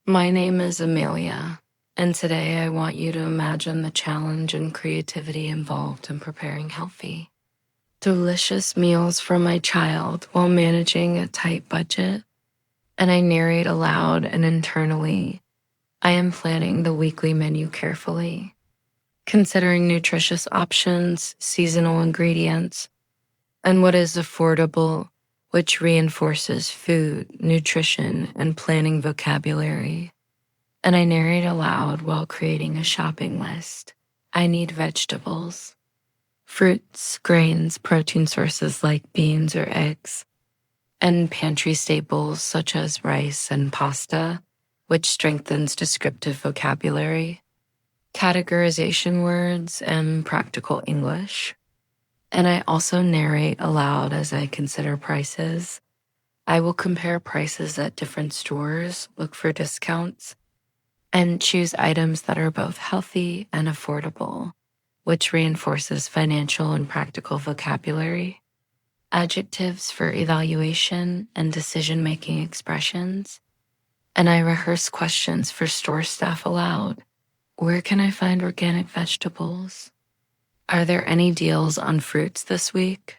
My name is Amelia, and today I want you to imagine the challenge and creativity involved in preparing healthy, delicious meals for my child while managing a tight budget. And I narrate aloud and internally, I am planning the weekly menu carefully, considering nutritious options, seasonal ingredients, and what is affordable, which reinforces food, nutrition, and planning vocabulary. And I narrate aloud while creating a shopping list. I need vegetables, fruits, grains, protein sources like beans or eggs, and pantry staples such as rice and pasta, which strengthens descriptive vocabulary, categorization words, and practical English. And I also narrate aloud as I consider prices. I will compare prices at different stores, look for discounts, and choose items that are both healthy and affordable, which reinforces financial and practical vocabulary, adjectives for evaluation and decision-making expressions, and I rehearse questions for store staff aloud. Where can I find organic vegetables? Are there any deals on fruits this week?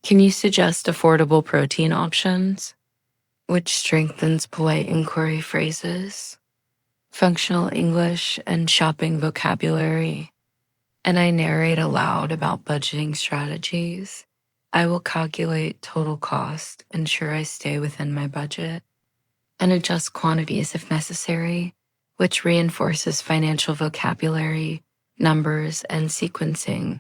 Can you suggest affordable protein options? Which strengthens polite inquiry phrases, functional English, and shopping vocabulary. And I narrate aloud about budgeting strategies. I will calculate total cost, ensure I stay within my budget, and adjust quantities if necessary, which reinforces financial vocabulary, numbers, and sequencing.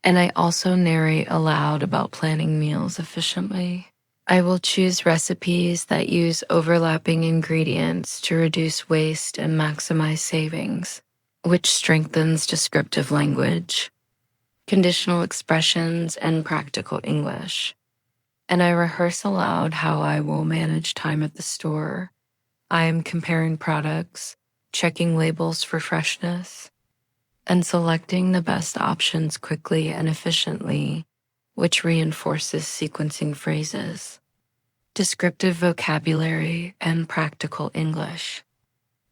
And I also narrate aloud about planning meals efficiently. I will choose recipes that use overlapping ingredients to reduce waste and maximize savings, which strengthens descriptive language, conditional expressions, and practical English. And I rehearse aloud how I will manage time at the store. I am comparing products, checking labels for freshness, and selecting the best options quickly and efficiently, which reinforces sequencing phrases, descriptive vocabulary, and practical English.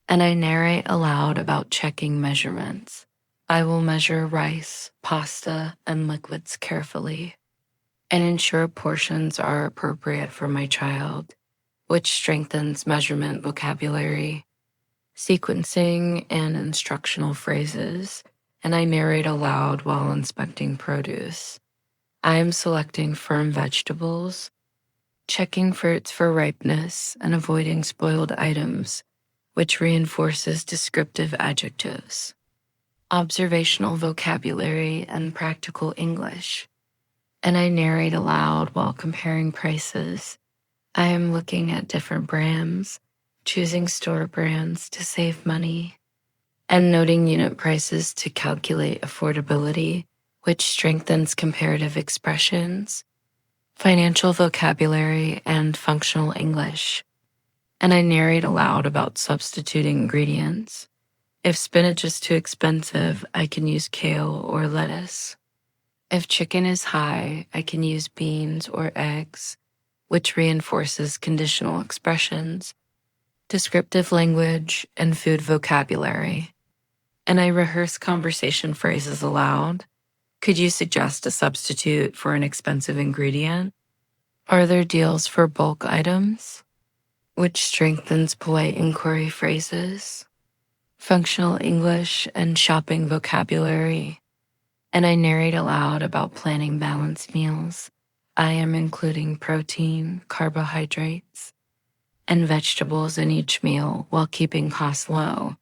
And I narrate aloud about checking measurements. I will measure rice, pasta, and liquids carefully and ensure portions are appropriate for my child, which strengthens measurement vocabulary, sequencing, and instructional phrases. And I narrate aloud while inspecting produce. I am selecting firm vegetables, checking fruits for ripeness, and avoiding spoiled items, which reinforces descriptive adjectives, observational vocabulary, and practical English. And I narrate aloud while comparing prices. I am looking at different brands, choosing store brands to save money, and noting unit prices to calculate affordability, which strengthens comparative expressions, financial vocabulary, and functional English. And I narrate aloud about substituting ingredients. If spinach is too expensive, I can use kale or lettuce. If chicken is high, I can use beans or eggs, which reinforces conditional expressions, descriptive language, and food vocabulary. And I rehearse conversation phrases aloud. Could you suggest a substitute for an expensive ingredient? Are there deals for bulk items? Which strengthens polite inquiry phrases, functional English, and shopping vocabulary. And I narrate aloud about planning balanced meals. I am including protein, carbohydrates, and vegetables in each meal while keeping costs low,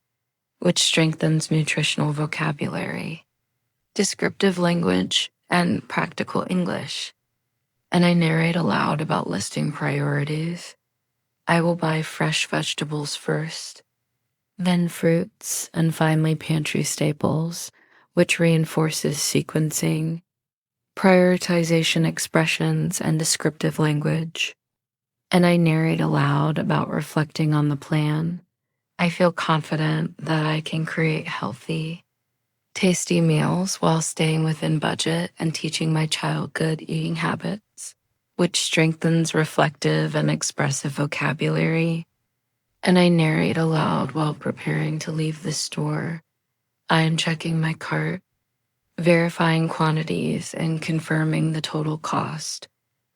which strengthens nutritional vocabulary, descriptive language, and practical English. And I narrate aloud about listing priorities. I will buy fresh vegetables first, then fruits, and finally pantry staples, which reinforces sequencing, prioritization expressions, and descriptive language. And I narrate aloud about reflecting on the plan. I feel confident that I can create healthy, tasty meals while staying within budget and teaching my child good eating habits, which strengthens reflective and expressive vocabulary, and I narrate aloud while preparing to leave the store. I am checking my cart, verifying quantities, and confirming the total cost,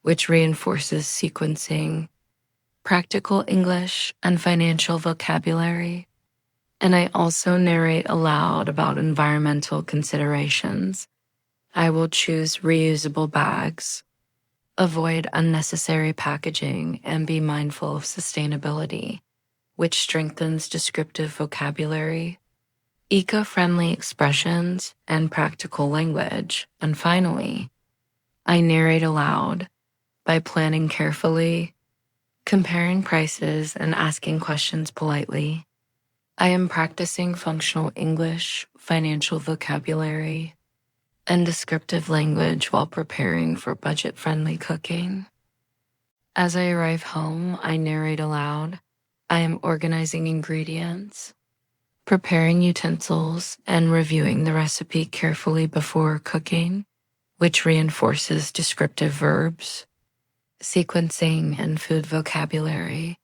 which reinforces sequencing, practical English, and financial vocabulary. And I also narrate aloud about environmental considerations. I will choose reusable bags, avoid unnecessary packaging, and be mindful of sustainability, which strengthens descriptive vocabulary, eco-friendly expressions, and practical language. And finally, I narrate aloud by planning carefully, comparing prices, and asking questions politely. I am practicing functional English, financial vocabulary, and descriptive language while preparing for budget-friendly cooking. As I arrive home, I narrate aloud. I am organizing ingredients, preparing utensils, and reviewing the recipe carefully before cooking, which reinforces descriptive verbs, sequencing, and food vocabulary.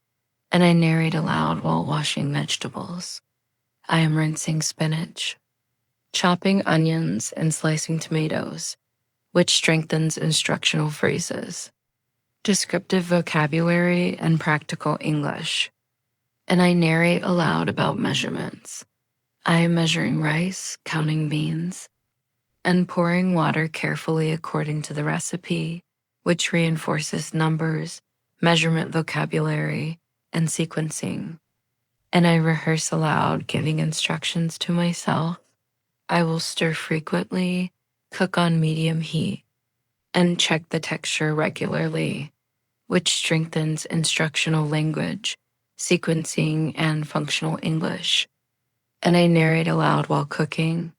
And I narrate aloud while washing vegetables. I am rinsing spinach, chopping onions, and slicing tomatoes, which strengthens instructional phrases, descriptive vocabulary, and practical English. And I narrate aloud about measurements. I am measuring rice, counting beans, and pouring water carefully according to the recipe, which reinforces numbers, measurement vocabulary, and sequencing. And I rehearse aloud, giving instructions to myself. I will stir frequently, cook on medium heat, and check the texture regularly, which strengthens instructional language, sequencing, and functional English. And I narrate aloud while cooking.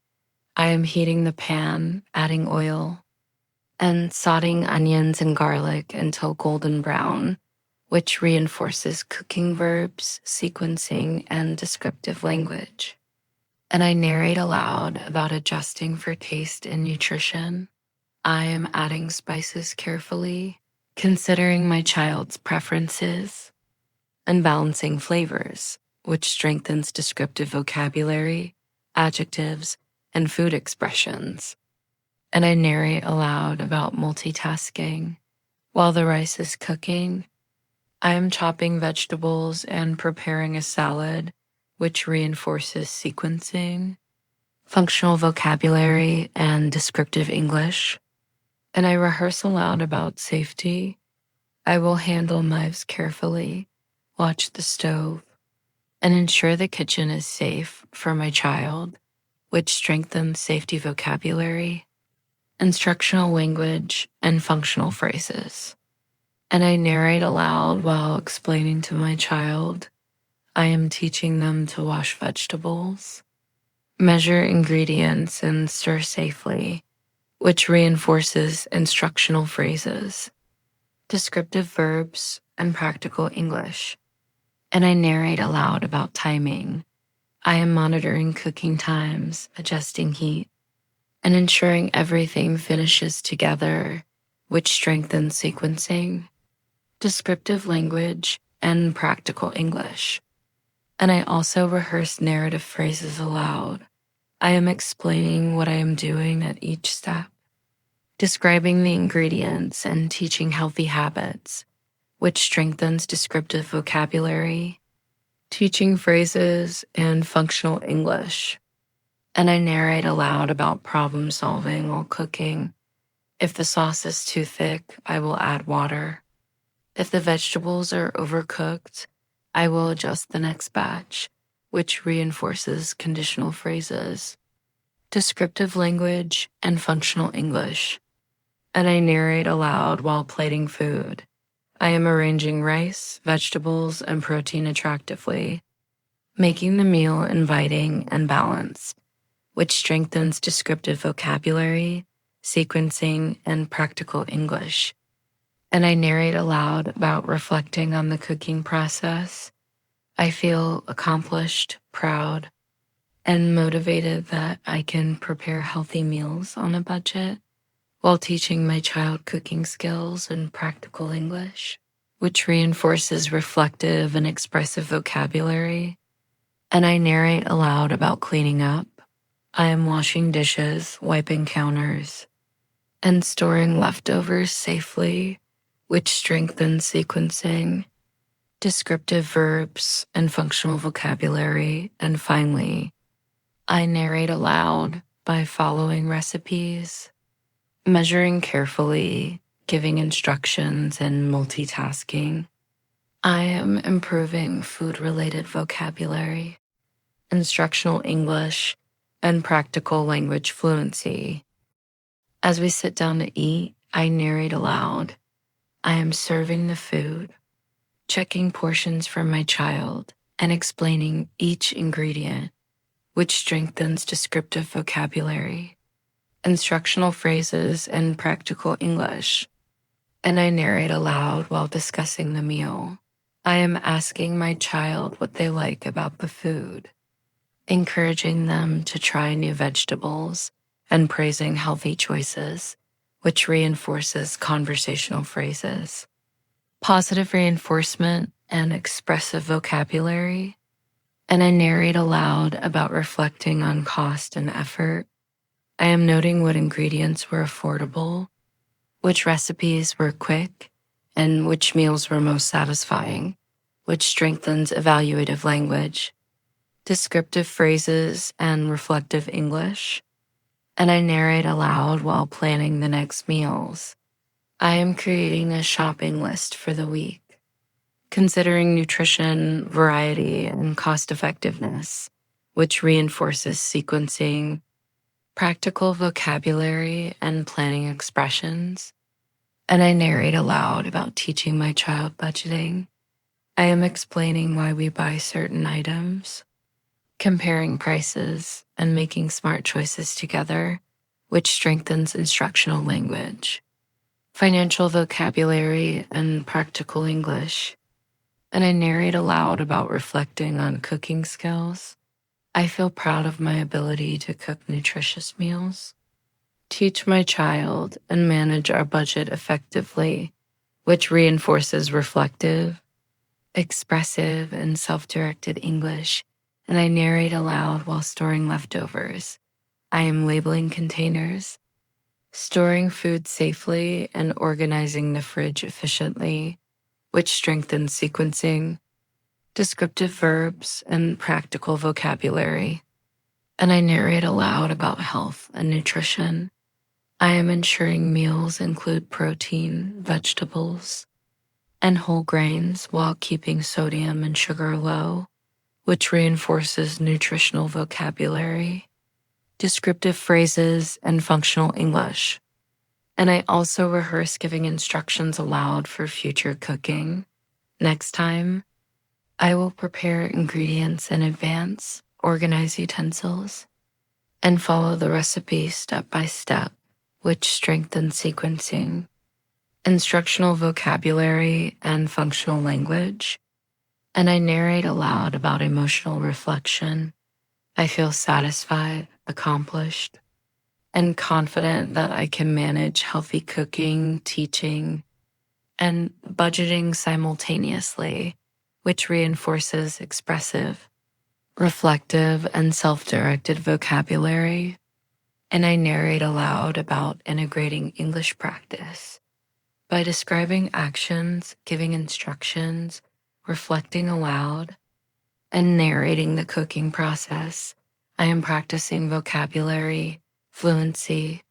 I am heating the pan, adding oil, and sauteing onions and garlic until golden brown, which reinforces cooking verbs, sequencing, and descriptive language. And I narrate aloud about adjusting for taste and nutrition. I am adding spices carefully, considering my child's preferences, and balancing flavors, which strengthens descriptive vocabulary, adjectives, and food expressions. And I narrate aloud about multitasking. While the rice is cooking, I am chopping vegetables and preparing a salad, which reinforces sequencing, functional vocabulary, and descriptive English. And I rehearse aloud about safety. I will handle knives carefully, watch the stove, and ensure the kitchen is safe for my child, which strengthens safety vocabulary, instructional language, and functional phrases. And I narrate aloud while explaining to my child. I am teaching them to wash vegetables, measure ingredients, and stir safely, which reinforces instructional phrases, descriptive verbs, and practical English. And I narrate aloud about timing. I am monitoring cooking times, adjusting heat, and ensuring everything finishes together, which strengthens sequencing, descriptive language, and practical English. And I also rehearse narrative phrases aloud. I am explaining what I am doing at each step, describing the ingredients and teaching healthy habits, which strengthens descriptive vocabulary, teaching phrases, and functional English. And I narrate aloud about problem solving while cooking. If the sauce is too thick, I will add water. If the vegetables are overcooked, I will adjust the next batch, which reinforces conditional phrases, descriptive language, and functional English. And I narrate aloud while plating food. I am arranging rice, vegetables, and protein attractively, making the meal inviting and balanced, which strengthens descriptive vocabulary, sequencing, and practical English. And I narrate aloud about reflecting on the cooking process. I feel accomplished, proud, and motivated that I can prepare healthy meals on a budget while teaching my child cooking skills and practical English. which reinforces reflective and expressive vocabulary. And I narrate aloud about cleaning up. I am washing dishes, wiping counters, and storing leftovers safely, which strengthens sequencing, descriptive verbs, and functional vocabulary. And finally, I narrate aloud by following recipes, measuring carefully, giving instructions, and multitasking. I am improving food-related vocabulary, instructional English, and practical language fluency. As we sit down to eat, I narrate aloud. I am serving the food, checking portions for my child, and explaining each ingredient, which strengthens descriptive vocabulary, instructional phrases, and practical English. And I narrate aloud while discussing the meal. I am asking my child what they like about the food, encouraging them to try new vegetables, and praising healthy choices, which reinforces conversational phrases. Positive reinforcement and expressive vocabulary. And I narrate aloud about reflecting on cost and effort. I am noting what ingredients were affordable, which recipes were quick, and which meals were most satisfying, which strengthens evaluative language, descriptive phrases, and reflective English. And I narrate aloud while planning the next meals. I am creating a shopping list for the week, considering nutrition, variety, and cost effectiveness, which reinforces sequencing, practical vocabulary, and planning expressions. And I narrate aloud about teaching my child budgeting. I am explaining why we buy certain items, comparing prices, and making smart choices together, which strengthens instructional language, financial vocabulary, and practical English. And I narrate aloud about reflecting on cooking skills. I feel proud of my ability to cook nutritious meals, teach my child, and manage our budget effectively, which reinforces reflective, expressive, and self-directed English. And I narrate aloud while storing leftovers. I am labeling containers, storing food safely, and organizing the fridge efficiently, which strengthens sequencing, descriptive verbs, and practical vocabulary. And I narrate aloud about health and nutrition. I am ensuring meals include protein, vegetables, and whole grains while keeping sodium and sugar low, which reinforces nutritional vocabulary, descriptive phrases, and functional English. And I also rehearse giving instructions aloud for future cooking. Next time, I will prepare ingredients in advance, organize utensils, and follow the recipe step by step, which strengthens sequencing, instructional vocabulary, and functional language. And I narrate aloud about emotional reflection. I feel satisfied, accomplished, and confident that I can manage healthy cooking, teaching, and budgeting simultaneously, which reinforces expressive, reflective, and self-directed vocabulary. And I narrate aloud about integrating English practice by describing actions, giving instructions, reflecting aloud, and narrating the cooking process. I am practicing vocabulary, fluency,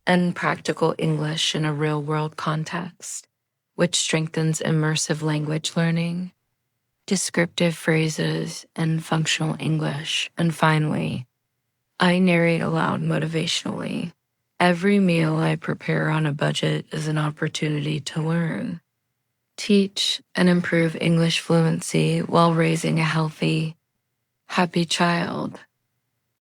and practical English in a real-world context, which strengthens immersive language learning, descriptive phrases, and functional English. And finally, I narrate aloud motivationally. Every meal I prepare on a budget is an opportunity to learn, teach, and improve English fluency while raising a healthy, happy child.